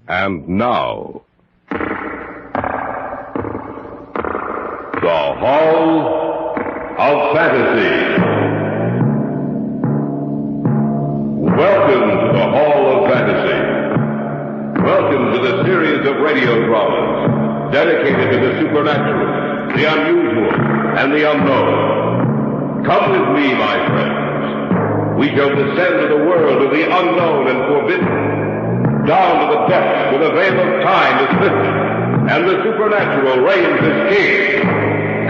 And now, the Hall of Fantasy. Welcome to the Hall of Fantasy. Welcome to the series of radio dramas dedicated to the supernatural, the unusual, and the unknown. Come with me, my friends. We shall descend to the world of the unknown and forbidden. Down to the depths where the veil of time is lifted, and the supernatural reigns as king.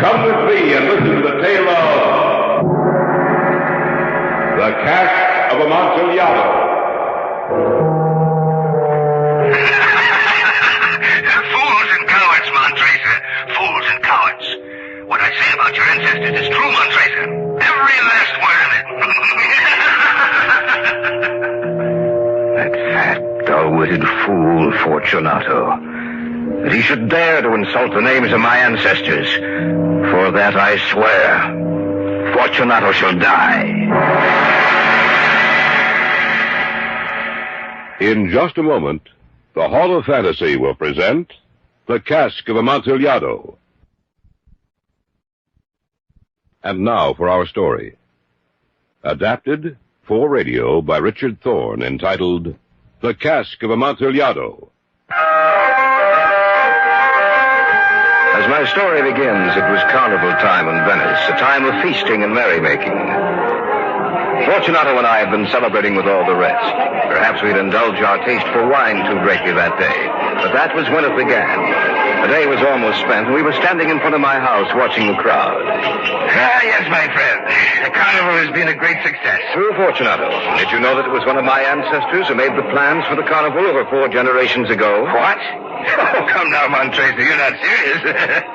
Come with me and listen to the tale of the Cask of Amontillado. Fools and cowards, Montracer. Fools and cowards. What I say about your ancestors is true, Montracer. Every last word of it. That fat, dull-witted fool, Fortunato. That he should dare to insult the names of my ancestors. For that I swear, Fortunato shall die. In just a moment, the Hall of Fantasy will present the Cask of Amontillado. And now for our story. Adapted for radio by Richard Thorne, entitled The Cask of Amontillado. As my story begins, it was carnival time in Venice, a time of feasting and merrymaking. Fortunato and I had been celebrating with all the rest. Perhaps we'd indulged our taste for wine too greatly that day. But that was when it began. The day was almost spent, and we were standing in front of my house watching the crowd. Yes, my friend. The carnival has been a great success. True, Fortunato. Did you know that it was one of my ancestors who made the plans for the carnival over 4 generations ago? What? Oh, come now, Montracer. You're not serious.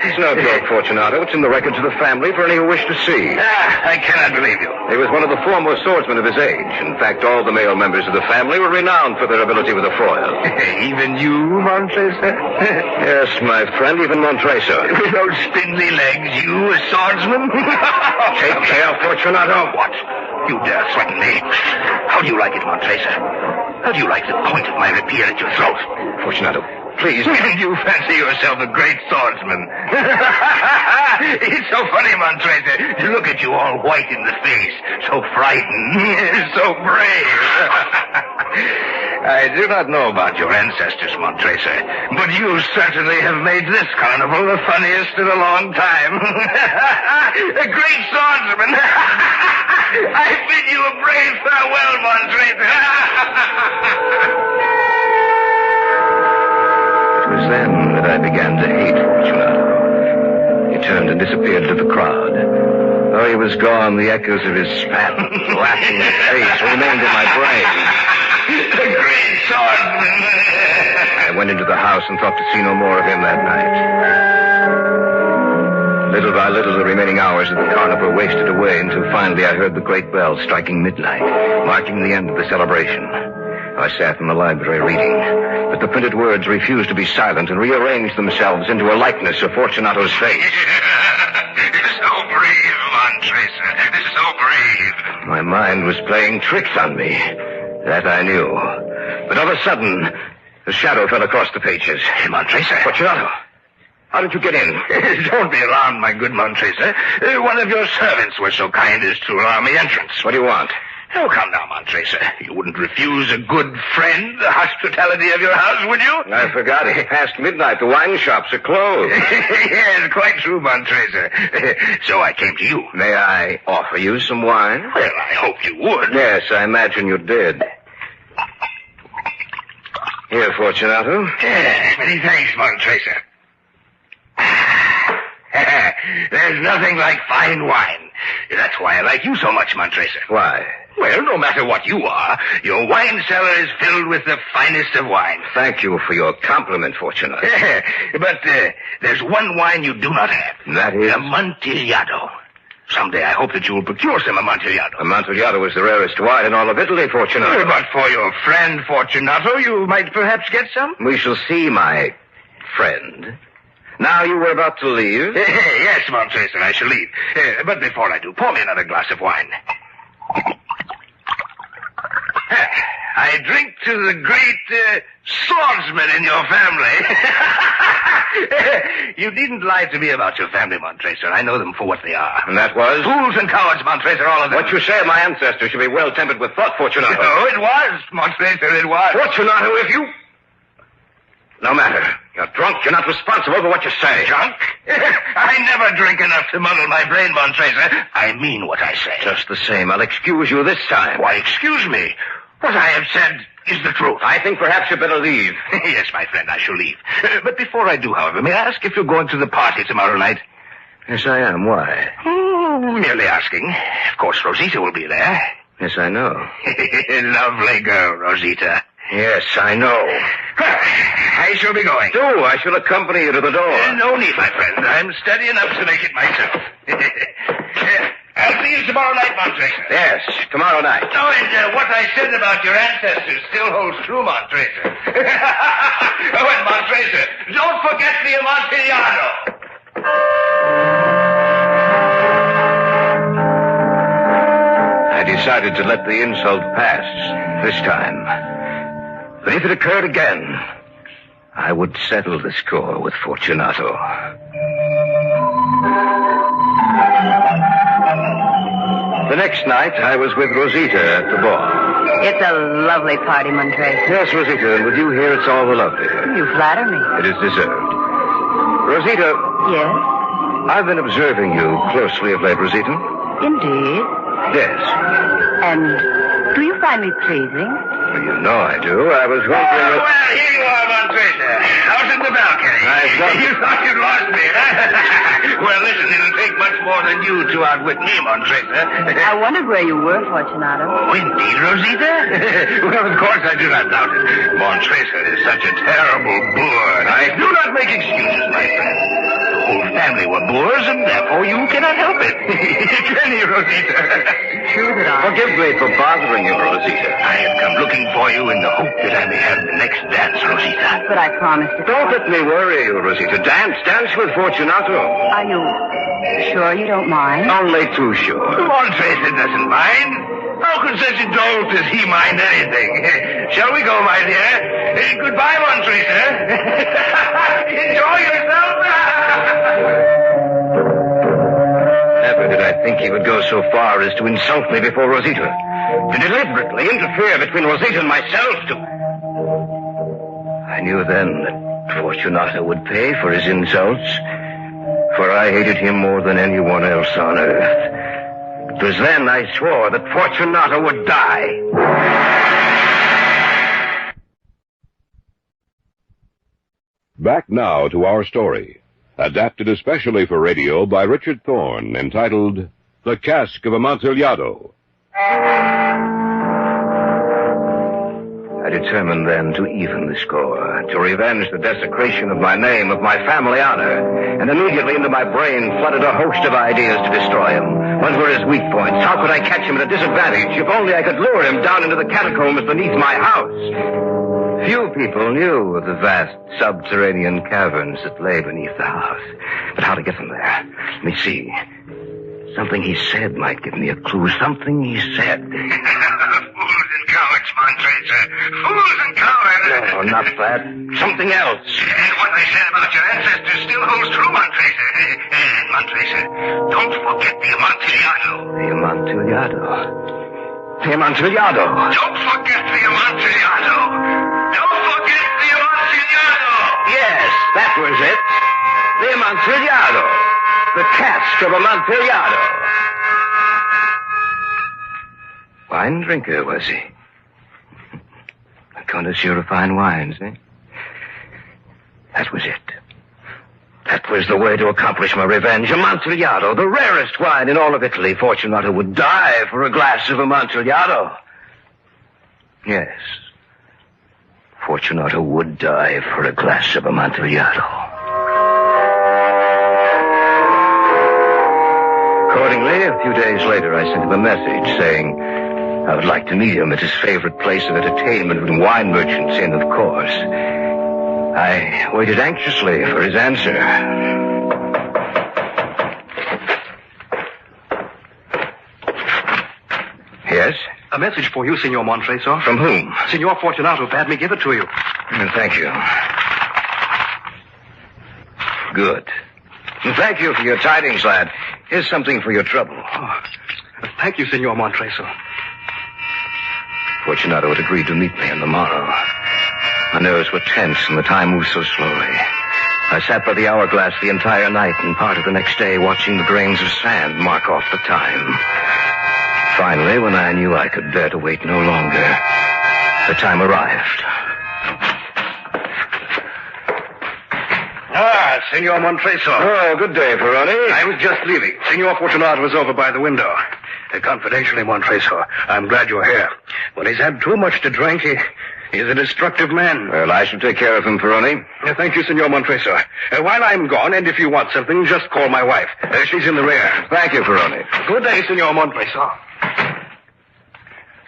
It's no joke, Fortunato. It's in the records of the family for any who wish to see. I cannot believe you. He was one of the foremost swordsmen of his age. In fact, all the male members of the family were renowned for their ability with a foil. Even you, Montracer? Yes, my friend, even Montracer. With those spindly legs, you a swordsman? Take care, Fortunato. What? You dare threaten me? How do you like it, Montracer? How do you like the point of my rapier at your throat? Fortunato, please. You fancy yourself a great swordsman. It's so funny, Montracer, to look at you all white in the face, so frightened, so brave. I do not know about your ancestors, Montracer, but you certainly have made this carnival the funniest in a long time. A great swordsman. I bid you a brave farewell, Montracer. It was then that I began to hate Fortunato. He turned and disappeared into the crowd. Though he was gone, the echoes of his spat, laughing face remained in my brain. The great swordsman. I went into the house and thought to see no more of him that night. Little by little, the remaining hours of the carnival wasted away until finally I heard the great bell striking midnight, marking the end of the celebration. I sat in the library reading, but the printed words refused to be silent and rearranged themselves into a likeness of Fortunato's face. So brave, Montracer. So brave. My mind was playing tricks on me. That I knew. But of a sudden, a shadow fell across the pages. Montracer. Fortunato, how did you get in? Don't be alarmed, my good Montracer. One of your servants was so kind as to allow me entrance. What do you want? Oh, come now, Montracer. You wouldn't refuse a good friend the hospitality of your house, would you? I forgot. It's past midnight. The wine shops are closed. Yes, quite true, Montracer. So I came to you. May I offer you some wine? Well, I hoped you would. Yes, I imagine you did. Here, Fortunato. Many thanks, Montracer. There's nothing like fine wine. That's why I like you so much, Montracer. Why? Well, no matter what you are, your wine cellar is filled with the finest of wine. Thank you for your compliment, Fortunato. But there's one wine you do not have. That is? Amontillado. Someday I hope that you will procure some Amontillado. Amontillado is the rarest wine in all of Italy, Fortunato. But for your friend Fortunato, you might perhaps get some. We shall see, my friend. Now you were about to leave? Yes, Montracer, I shall leave. But before I do, pour me another glass of wine. I drink to the great swordsman in your family. You needn't lie to me about your family, Montracer. I know them for what they are. And that was? Fools and cowards, Montracer, all of them. What you say of my ancestors should be well tempered with thought, Fortunato. Oh, it was, Montracer, it was. Fortunato, if you... No matter. You're drunk. You're not responsible for what you say. Drunk? I never drink enough to muddle my brain, Montracer. I mean what I say. Just the same. I'll excuse you this time. Why, excuse me. What I have said is the truth. I think perhaps you'd better leave. Yes, my friend, I shall leave. But before I do, however, may I ask if you're going to the party tomorrow night? Yes, I am. Why? Oh, merely asking. Of course, Rosita will be there. Yes, I know. Lovely girl, Rosita. Yes, I know. I shall be going. Do. I shall accompany you to the door. No need, my friend. I'm steady enough to make it myself. I'll see you tomorrow night, Montracer. Yes, tomorrow night. Oh, and what I said about your ancestors still holds true, Montracer. Oh, and Montracer, don't forget the Amontillado. I decided to let the insult pass this time. But if it occurred again, I would settle the score with Fortunato. The next night, I was with Rosita at the ball. It's a lovely party, Montracer. Yes, Rosita, and with you here, it's all the lovelier. You flatter me. It is deserved. Rosita. Yes? I've been observing you closely of late, Rosita. Indeed. Yes. And do you find me pleasing? Well, you know I do. I was wondering... Oh, well, here you are, Montracer. Out in the balcony. You thought you'd lost me, huh? Well, listen, it'll take much more than you to outwit me, Montracer. I wondered where you were, Fortunato. Oh, indeed, Rosita? Well, of course I do not doubt it. Montracer is such a terrible boor. I do not make excuses, my friend. The whole family were boors, and therefore you cannot help it. Can you, Rosita? True that I... Forgive me for bothering you, Rosita. I have come looking for you in the hope that I may have the next dance, Rosita. But I promised to... Don't let me worry you, Rosita. Dance with Fortunato. Are you sure you don't mind? Only too sure. Montracer doesn't mind. How can such a dolt as he mind anything? Shall we go, my dear? Goodbye, Montracer. Enjoy yourself. Never did I think he would go so far as to insult me before Rosita. To deliberately interfere between Rosita and myself, I knew then that Fortunato would pay for his insults, for I hated him more than anyone else on earth. It was then I swore that Fortunato would die. Back now to our story, adapted especially for radio by Richard Thorne, entitled The Cask of Amontillado. I determined then to even the score, to revenge the desecration of my name, of my family honor, and immediately into my brain flooded a host of ideas to destroy him. What were his weak points? How could I catch him at a disadvantage? If only I could lure him down into the catacombs beneath my house. Few people knew of the vast subterranean caverns that lay beneath the house. But how to get them there? Let me see. Something he said might give me a clue. Something he said. Fools and cowards, Montracer. Fools and cowards. No, not that. Something else. And what I said about your ancestors still holds true, Montracer. And, Montracer, don't forget the Amontillado. The Amontillado. The Amontillado. Don't forget the Amontillado. Don't forget the Amontillado. Yes, that was it. The Amontillado. The Cask of Amontillado. Wine drinker, was he? A connoisseur of fine wines, eh? That was it. That was the way to accomplish my revenge. Amontillado, the rarest wine in all of Italy. Fortunato would die for a glass of Amontillado. Yes. Fortunato would die for a glass of Amontillado. Accordingly, a few days later, I sent him a message saying I would like to meet him at his favorite place of entertainment with wine merchants in, of course. I waited anxiously for his answer. Yes? A message for you, Signor Montresor. From whom? Signor Fortunato bade me give it to you. Thank you. Good. Thank you for your tidings, lad. Here's something for your trouble. Oh, thank you, Signor Montresor. Fortunato had agreed to meet me on the morrow. My nerves were tense and the time moved so slowly. I sat by the hourglass the entire night and part of the next day watching the grains of sand mark off the time. Finally, when I knew I could bear to wait no longer, the time arrived. Signor Montresor. Oh, good day, Ferroni. I was just leaving. Signor Fortunato was over by the window. Confidentially, Montresor, I'm glad you're here. When he's had too much to drink, he's a destructive man. Well, I shall take care of him, Ferroni. Thank you, Signor Montresor. While I'm gone, and if you want something, just call my wife. She's in the rear. Thank you, Ferroni. Good day, Signor Montresor.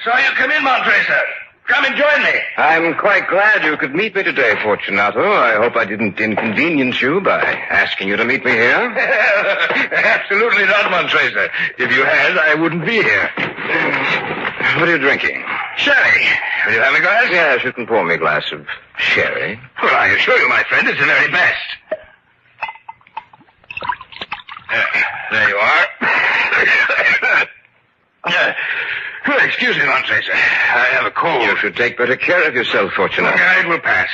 So you come in, Montresor. Come and join me. I'm quite glad you could meet me today, Fortunato. I hope I didn't inconvenience you by asking you to meet me here. Absolutely not, Montresor. If you had, I wouldn't be here. What are you drinking? Sherry. Will you have a glass? Yes, you can pour me a glass of sherry. Well, I assure you, my friend, it's the very best. There you are. Excuse me, Montresor. I have a cold. You should take better care of yourself, Fortunato. Okay, it will pass.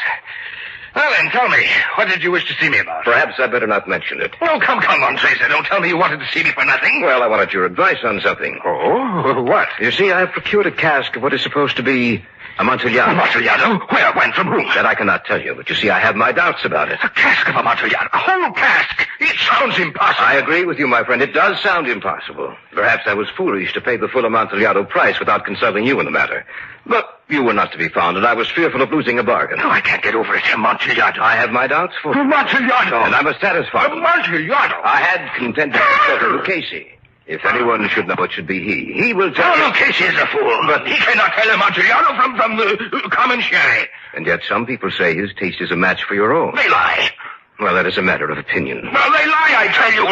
Well, then, tell me, what did you wish to see me about? Perhaps I'd better not mention it. Oh, come, Montresor. Don't tell me you wanted to see me for nothing. Well, I wanted your advice on something. Oh, what? You see, I've procured a cask of what is supposed to be Amontillado. Amontillado? Where, when, from whom? That I cannot tell you, but you see, I have my doubts about it. A cask of Amontillado? A whole cask? It sounds impossible. I agree with you, my friend. It does sound impossible. Perhaps I was foolish to pay the full Amontillado price without consulting you in the matter. But you were not to be found, and I was fearful of losing a bargain. No, I can't get over it. Amontillado. I have my doubts for you. Amontillado. And I must satisfy them. Amontillado. I had contended to settle Lucchese. If anyone should know, it should be he. He will tell you. Lucchese is a fool. But he cannot tell Amontillado from the common sherry. And yet some people say his taste is a match for your own. They lie. Well, that is a matter of opinion. Well, they lie, I tell you.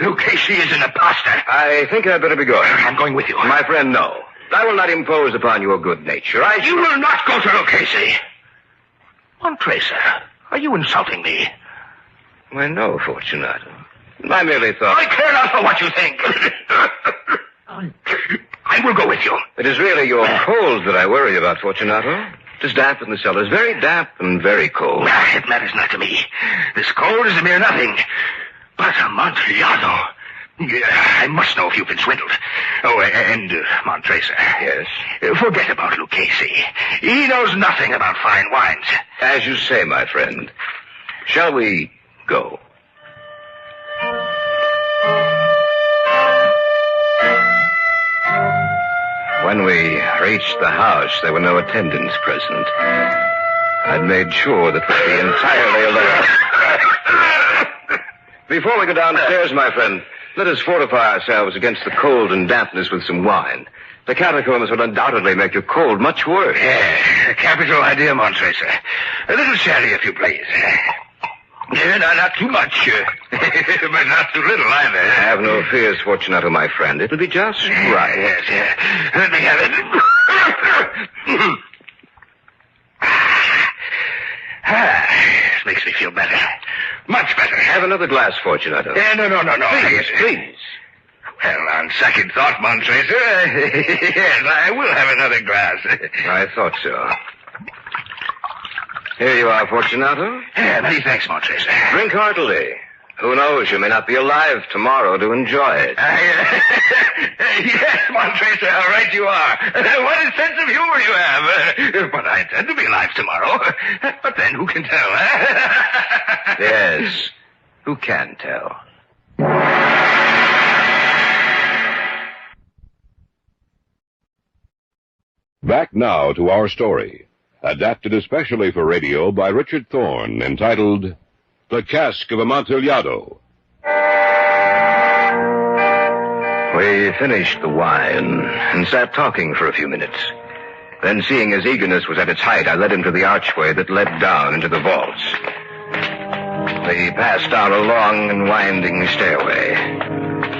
Lucchese is an imposter. I think I'd better be going. I'm going with you. My friend, no. I will not impose upon your good nature. You will not go to Lucchese. Montresor, are you insulting me? Why, no, Fortunato. I merely thought... I care not for what you think. I will go with you. It is really your cold that I worry about, Fortunato. It is damp in the cellars, very damp and very cold. It matters not to me. This cold is a mere nothing. But Amontillado... I must know if you've been swindled. Oh, and Montresor. Yes? Forget about Lucchese. He knows nothing about fine wines. As you say, my friend. Shall we go? When we reached the house, there were no attendants present. I'd made sure that we'd be entirely alone. Before we go downstairs, my friend, let us fortify ourselves against the cold and dampness with some wine. The catacombs will undoubtedly make your cold much worse. Yeah, capital idea, Montresor. A little sherry, if you please. Yeah, not too much, but not too little either. Have no fears, Fortunato, my friend. It'll be just right. Yes, yeah. Let me have it. This makes me feel better. Much better. Have another glass, Fortunato. No. Please. Well, on second thought, Montresor, yes, I will have another glass. I thought so. Here you are, Fortunato. Yeah, many thanks, Montresor. Drink heartily. Who knows, you may not be alive tomorrow to enjoy it. Yes, Montresor, how right you are. What a sense of humor you have. But I intend to be alive tomorrow. But then, who can tell, huh? Yes, who can tell? Back now to our story, adapted especially for radio by Richard Thorne, entitled The Cask of Amontillado. We finished the wine and sat talking for a few minutes. Then, seeing his eagerness was at its height, I led him to the archway that led down into the vaults. We passed down a long and winding stairway.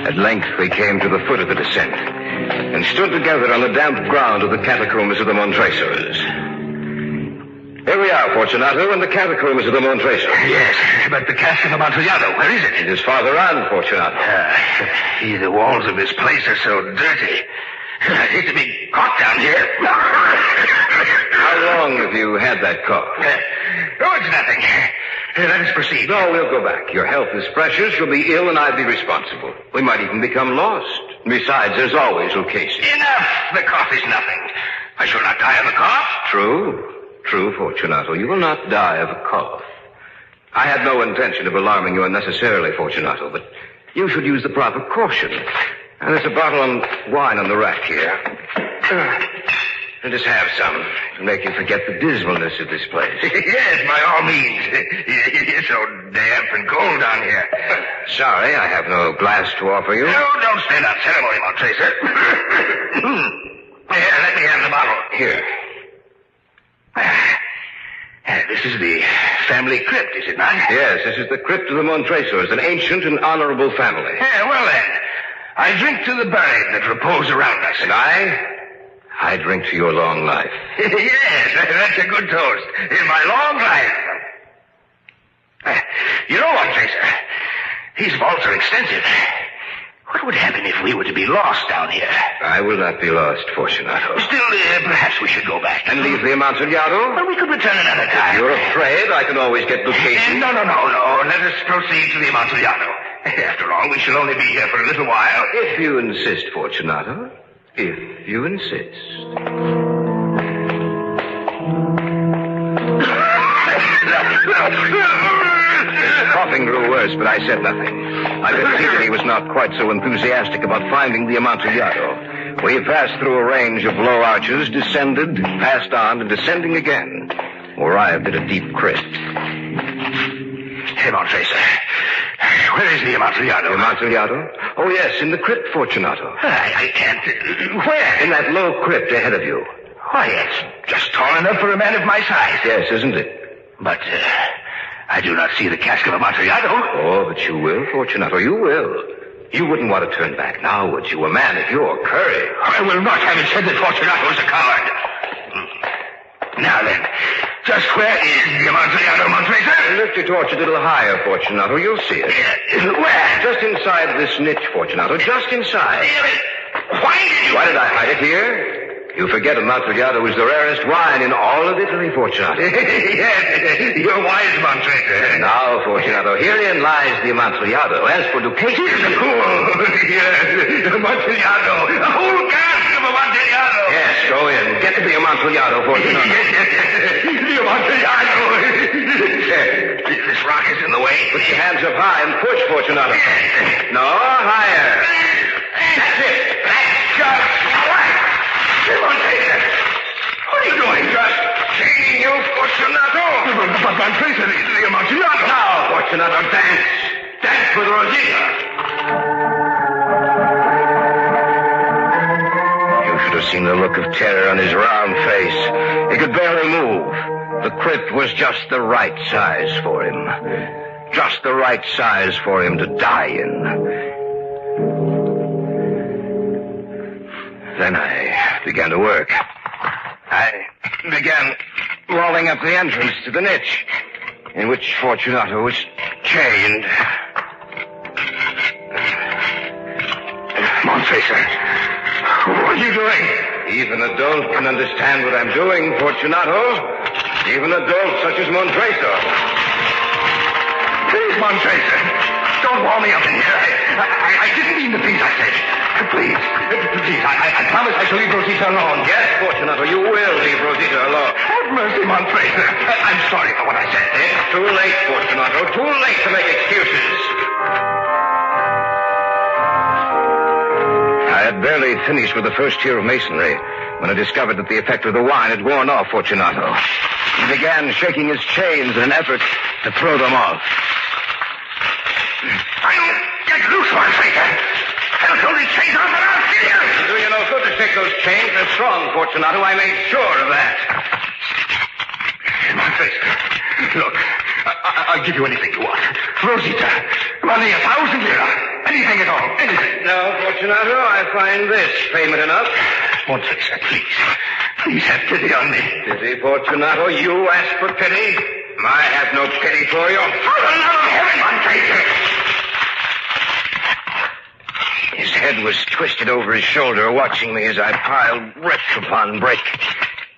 At length, we came to the foot of the descent and stood together on the damp ground of the catacombs of the Montresors. Here we are, Fortunato, in the catacombs of the Montresors. Yes, but the Cask of Amontillado, where is it? It is farther on, Fortunato. The walls of this place are so dirty. I hate to be caught down here. How long have you had that cough? Oh, it's nothing. Let us proceed. No, we'll go back. Your health is precious. You'll be ill, and I'd be responsible. We might even become lost. Besides, there's always occasion. Enough! The cough is nothing. I shall not die of a cough. True, Fortunato. You will not die of a cough. I had no intention of alarming you unnecessarily, Fortunato, but you should use the proper caution. And there's a bottle of wine on the rack here. And just have some to make you forget the dismalness of this place. Yes, by all means. It's so damp and cold down here. Sorry, I have no glass to offer you. No, don't stand on ceremony, Montracer. Here, let me have the bottle. Here. This is the family crypt, is it not? Yes, this is the crypt of the Montresors, an ancient and honorable family. Well then, I drink to the buried that repose around us. And I drink to your long life. Yes, that's a good toast. In my long life. You know what, Tracer? These vaults are extensive. What would happen if we were to be lost down here? I will not be lost, Fortunato. Still, perhaps we should go back. And leave the Amontillado? Well, we could return another time. If you're afraid, I can always get location. No. Let us proceed to the Amontillado. After all, we shall only be here for a little while. If you insist, Fortunato. If you insist. Coughing grew worse, but I said nothing. I could see that he was not quite so enthusiastic about finding the Amontillado. We passed through a range of low arches, descended, passed on, and descending again, arrived at a deep crypt. Hey, Montracer. Where is the Amontillado? The Amontillado? Oh, yes, in the crypt, Fortunato. I can't... Where? In that low crypt ahead of you. Why, it's just tall enough for a man of my size. Yes, isn't it? But, I do not see the Cask of Amontillado. Oh, but you will, Fortunato, you will. You wouldn't want to turn back now, would you? A man of your courage. I will not have it said that Fortunato is a coward. Now then, just where is the Amontillado, Montracer? Lift your torch a little higher, Fortunato. You'll see it. Where? Just inside this niche, Fortunato. Just inside. Why did I hide it here? You forget Amontillado is the rarest wine in all of Italy, Fortunato. Yes, you're wise, Montracer. Now, Fortunato, herein lies the Amontillado. As for Ducati... Yes, Amontillado. A whole cask of Amontillado. Yes, go in. Get to the Amontillado, Fortunato. Yes. The Amontillado. This rock is in the way. Put your hands up high and push, Fortunato. No, higher. That's it. That's just right. Montracer, what are you doing? Just chaining you, Fortunato. But Montracer, the Amontillado. Now, Fortunato, dance. Dance with Rosita. You should have seen the look of terror on his round face. He could barely move. The crypt was just the right size for him. Just the right size for him to die in. Then I began to work. I began walling up the entrance to the niche in which Fortunato was chained. Montracer, what are you doing? Even a dolt can understand what I'm doing, Fortunato. Even a dolt such as Montresor. Please, Montracer, don't wall me up in here. I didn't mean the things I said. Please, I promise I shall leave Rosita alone. Yes, Fortunato, you will leave Rosita alone. Have mercy, Montracer. I'm sorry for what I said. It's too late, Fortunato. Too late to make excuses. I had barely finished with the first tier of masonry when I discovered that the effect of the wine had worn off Fortunato. He began shaking his chains in an effort to throw them off. I'll get loose, Montracer. I'll throw these chains off and I'll kill you. It'll do you no good to shake those chains. They're strong, Fortunato. I made sure of that. Montracer, look, I'll give you anything you want. Rosita, money 1,000 lira. Anything at all. Anything. No, Fortunato, I find this payment enough. Montrese, please. Please have pity on me. Pity, Fortunato? You ask for pity? I have no pity for you. For the love of heaven, Montrese! His head was twisted over his shoulder, watching me as I piled brick upon brick.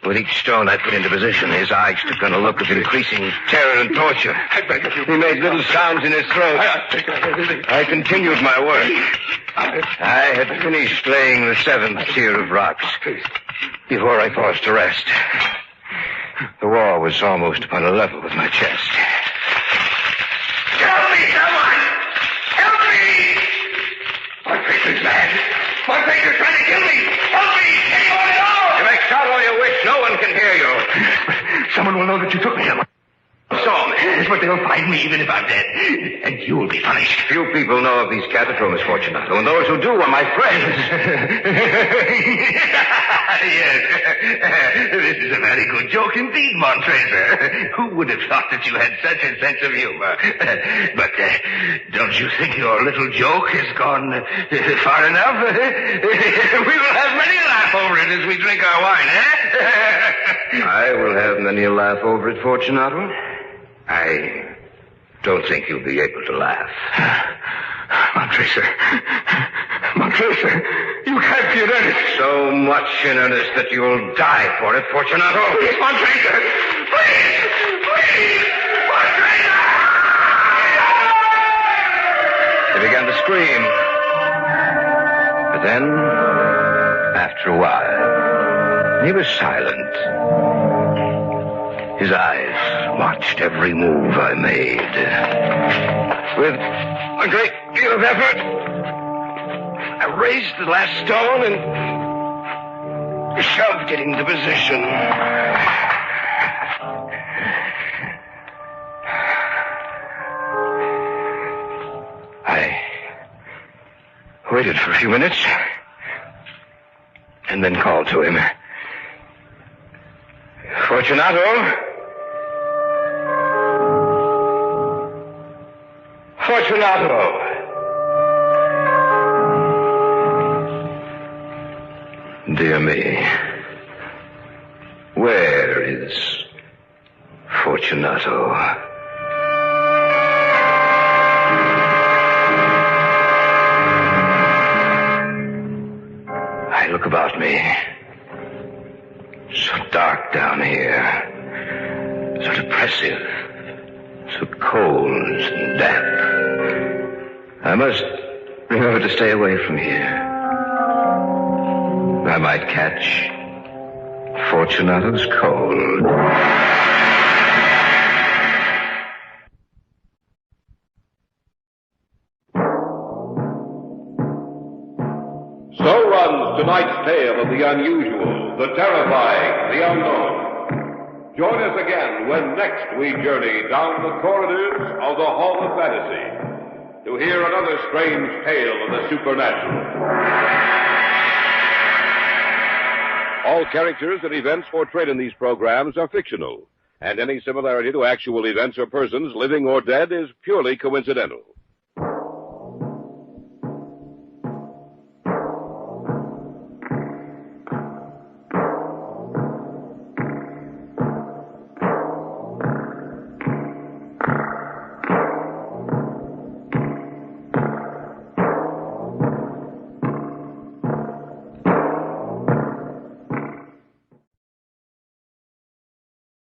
With each stone I put into position, his eyes took on a look of increasing terror and torture. I beg of you. He made little sounds in his throat. I continued my work. I had finished laying the 7th tier of rocks before I paused to rest. The wall was almost upon a level with my chest. Help me, someone! Help me! Montrese's mad. Montrese's trying to kill me. Help me! Anyone at all! You may shout all you wish. No one can hear you. Someone will know that you took me here. But they'll find me even if I'm dead. And you will be punished. Few people know of these catacrombs, Fortunato, and those who do are my friends. Yes. This is a very good joke indeed, Montrese. Who would have thought that you had such a sense of humor? But don't you think your little joke has gone far enough? We will have many a laugh over it as we drink our wine, eh? I will have many a laugh over it, Fortunato. I don't think you'll be able to laugh. Montrese, you can't be in earnest. So much in earnest that you'll die for it, Fortunato. Please, Montrese, please, Montrese! He began to scream. But then, after a while, he was silent. His eyes watched every move I made. With a great deal of effort, I raised the last stone and shoved it into position. I waited for a few minutes and then called to him. Fortunato? Fortunato. Dear me. Where is Fortunato? I look about me. So dark down here. So depressive. So cold and damp. I must remember to stay away from here. I might catch Fortunato's cold. So runs tonight's tale of the unusual, the terrifying, the unknown. Join us again when next we journey down the corridors of the Hall of Fantasy to hear another strange tale of the supernatural. All characters and events portrayed in these programs are fictional, and any similarity to actual events or persons, living or dead, is purely coincidental.